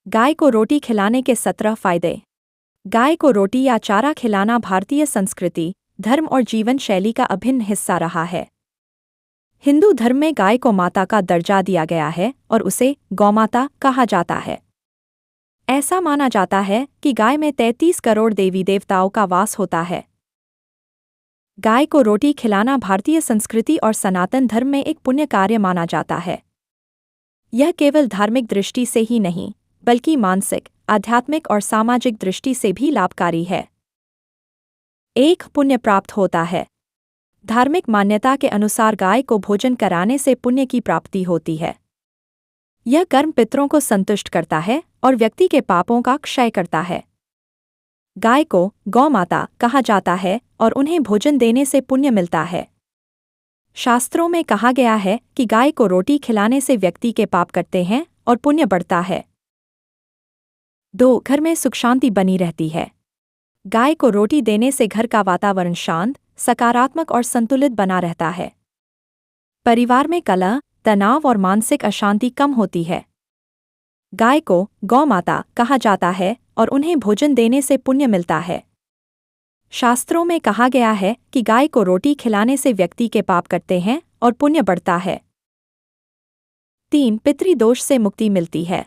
गाय को रोटी खिलाने के 17 फायदे। गाय को रोटी या चारा खिलाना भारतीय संस्कृति, धर्म और जीवन शैली का अभिन्न हिस्सा रहा है। हिंदू धर्म में गाय को माता का दर्जा दिया गया है और उसे गौमाता कहा जाता है। ऐसा माना जाता है कि गाय में 33 करोड़ देवी देवताओं का वास होता है। गाय को रोटी खिलाना भारतीय संस्कृति और सनातन धर्म में एक पुण्य कार्य माना जाता है। यह केवल धार्मिक दृष्टि से ही नहीं, बल्कि मानसिक, आध्यात्मिक और सामाजिक दृष्टि से भी लाभकारी है। एक पुण्य प्राप्त होता है। धार्मिक मान्यता के अनुसार गाय को भोजन कराने से पुण्य की प्राप्ति होती है। यह कर्म पितरों को संतुष्ट करता है और व्यक्ति के पापों का क्षय करता है। गाय को गौ माता कहा जाता है और उन्हें भोजन देने से पुण्य मिलता है। शास्त्रों में कहा गया है कि गाय को रोटी खिलाने से व्यक्ति के पाप कटते हैं और पुण्य बढ़ता है। 2. घर में सुख शांति बनी रहती है। गाय को रोटी देने से घर का वातावरण शांत, सकारात्मक और संतुलित बना रहता है। परिवार में कलह, तनाव और मानसिक अशांति कम होती है। गाय को गौ माता कहा जाता है और उन्हें भोजन देने से पुण्य मिलता है। शास्त्रों में कहा गया है कि गाय को रोटी खिलाने से व्यक्ति के पाप कटते हैं और पुण्य बढ़ता है। 3. पितृदोष से मुक्ति मिलती है।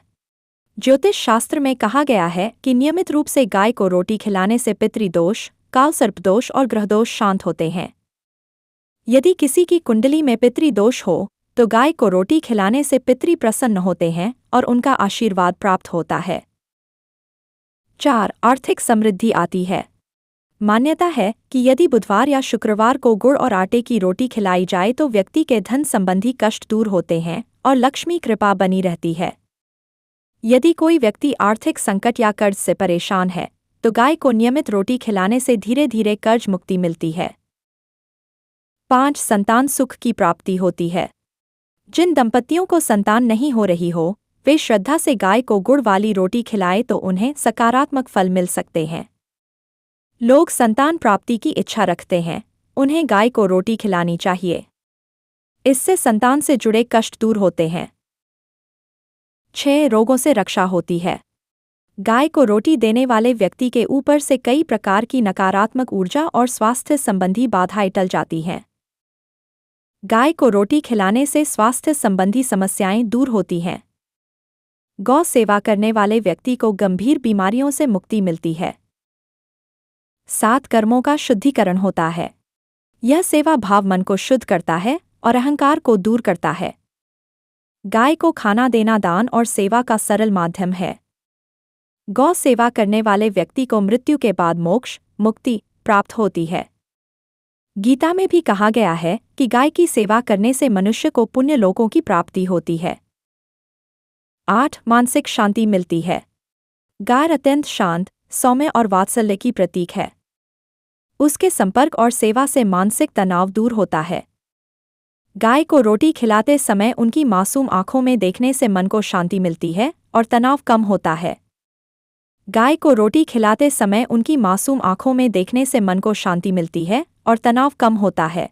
ज्योतिष शास्त्र में कहा गया है कि नियमित रूप से गाय को रोटी खिलाने से पितृदोष, कालसर्पदोष और ग्रहदोष शांत होते हैं। यदि किसी की कुंडली में पितृदोष हो तो गाय को रोटी खिलाने से पितृ प्रसन्न होते हैं और उनका आशीर्वाद प्राप्त होता है। 4. आर्थिक समृद्धि आती है। मान्यता है कि यदि बुधवार या शुक्रवार को गुड़ और आटे की रोटी खिलाई जाए तो व्यक्ति के धन संबंधी कष्ट दूर होते हैं और लक्ष्मी कृपा बनी रहती है। यदि कोई व्यक्ति आर्थिक संकट या कर्ज से परेशान है तो गाय को नियमित रोटी खिलाने से धीरे धीरे कर्ज मुक्ति मिलती है। 5. संतान सुख की प्राप्ति होती है। जिन दंपतियों को संतान नहीं हो रही हो, वे श्रद्धा से गाय को गुड़ वाली रोटी खिलाए तो उन्हें सकारात्मक फल मिल सकते हैं। लोग संतान प्राप्ति की इच्छा रखते हैं, उन्हें गाय को रोटी खिलानी चाहिए। इससे संतान से जुड़े कष्ट दूर होते हैं। 6. रोगों से रक्षा होती है। गाय को रोटी देने वाले व्यक्ति के ऊपर से कई प्रकार की नकारात्मक ऊर्जा और स्वास्थ्य संबंधी बाधाएं टल जाती हैं। गाय को रोटी खिलाने से स्वास्थ्य संबंधी समस्याएं दूर होती हैं। गौ सेवा करने वाले व्यक्ति को गंभीर बीमारियों से मुक्ति मिलती है। 7. कर्मों का शुद्धिकरण होता है। यह सेवा भाव मन को शुद्ध करता है और अहंकार को दूर करता है। गाय को खाना देना दान और सेवा का सरल माध्यम है। गौ सेवा करने वाले व्यक्ति को मृत्यु के बाद मोक्ष, मुक्ति प्राप्त होती है। गीता में भी कहा गया है कि गाय की सेवा करने से मनुष्य को पुण्य लोकों की प्राप्ति होती है। 8. मानसिक शांति मिलती है। गाय अत्यंत शांत, सौम्य और वात्सल्य की प्रतीक है। उसके संपर्क और सेवा से मानसिक तनाव दूर होता है। गाय को रोटी खिलाते समय उनकी मासूम आंखों में देखने से मन को शांति मिलती है और तनाव कम होता है। गाय को रोटी खिलाते समय उनकी मासूम आंखों में देखने से मन को शांति मिलती है और तनाव कम होता है।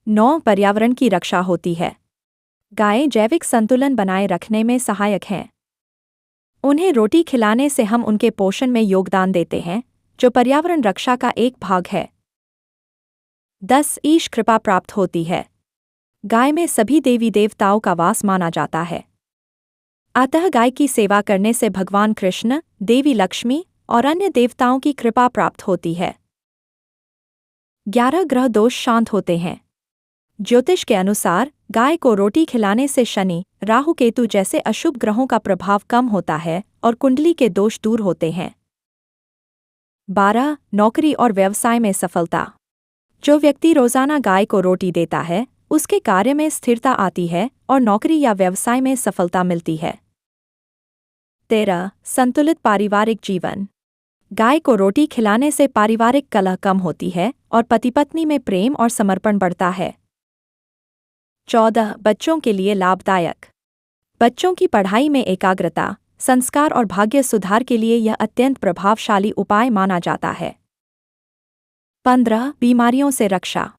9. पर्यावरण की रक्षा होती है। गायें जैविक संतुलन बनाए रखने में सहायक हैं। उन्हें रोटी खिलाने से हम उनके पोषण में योगदान देते हैं, जो पर्यावरण रक्षा का एक भाग है। 10. ईश कृपा प्राप्त होती है। गाय में सभी देवी देवताओं का वास माना जाता है। अतः गाय की सेवा करने से भगवान कृष्ण, देवी लक्ष्मी और अन्य देवताओं की कृपा प्राप्त होती है। 11. ग्रह दोष शांत होते हैं। ज्योतिष के अनुसार गाय को रोटी खिलाने से शनि, राहु केतु जैसे अशुभ ग्रहों का प्रभाव कम होता है और कुंडली के दोष दूर होते हैं। 12. नौकरी और व्यवसाय में सफलता। जो व्यक्ति रोजाना गाय को रोटी देता है, उसके कार्य में स्थिरता आती है और नौकरी या व्यवसाय में सफलता मिलती है। 13. संतुलित पारिवारिक जीवन। गाय को रोटी खिलाने से पारिवारिक कलह कम होती है और पति पत्नी में प्रेम और समर्पण बढ़ता है। 14. बच्चों के लिए लाभदायक। बच्चों की पढ़ाई में एकाग्रता, संस्कार और भाग्य सुधार के लिए यह अत्यंत प्रभावशाली उपाय माना जाता है। 15. बीमारियों से रक्षा।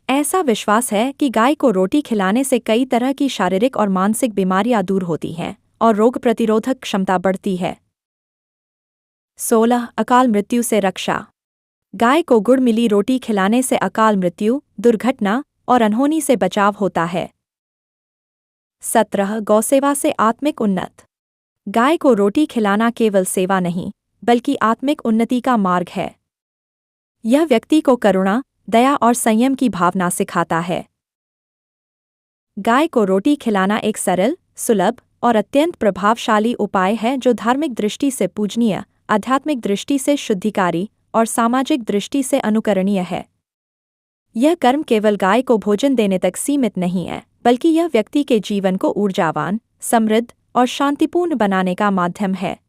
ऐसा विश्वास है कि गाय को रोटी खिलाने से कई तरह की शारीरिक और मानसिक बीमारियां दूर होती हैं और रोग प्रतिरोधक क्षमता बढ़ती है। 16. अकाल मृत्यु से रक्षा। गाय को गुड़ मिली रोटी खिलाने से अकाल मृत्यु, दुर्घटना और अनहोनी से बचाव होता है। 17. गौसेवा से आत्मिक उन्नत। गाय को रोटी खिलाना केवल सेवा नहीं, बल्कि आत्मिक उन्नति का मार्ग है। यह व्यक्ति को करुणा, दया और संयम की भावना सिखाता है। गाय को रोटी खिलाना एक सरल, सुलभ और अत्यंत प्रभावशाली उपाय है जो धार्मिक दृष्टि से पूजनीय, आध्यात्मिक दृष्टि से शुद्धिकारी और सामाजिक दृष्टि से अनुकरणीय है। यह कर्म केवल गाय को भोजन देने तक सीमित नहीं है, बल्कि यह व्यक्ति के जीवन को ऊर्जावान, समृद्ध और शांतिपूर्ण बनाने का माध्यम है।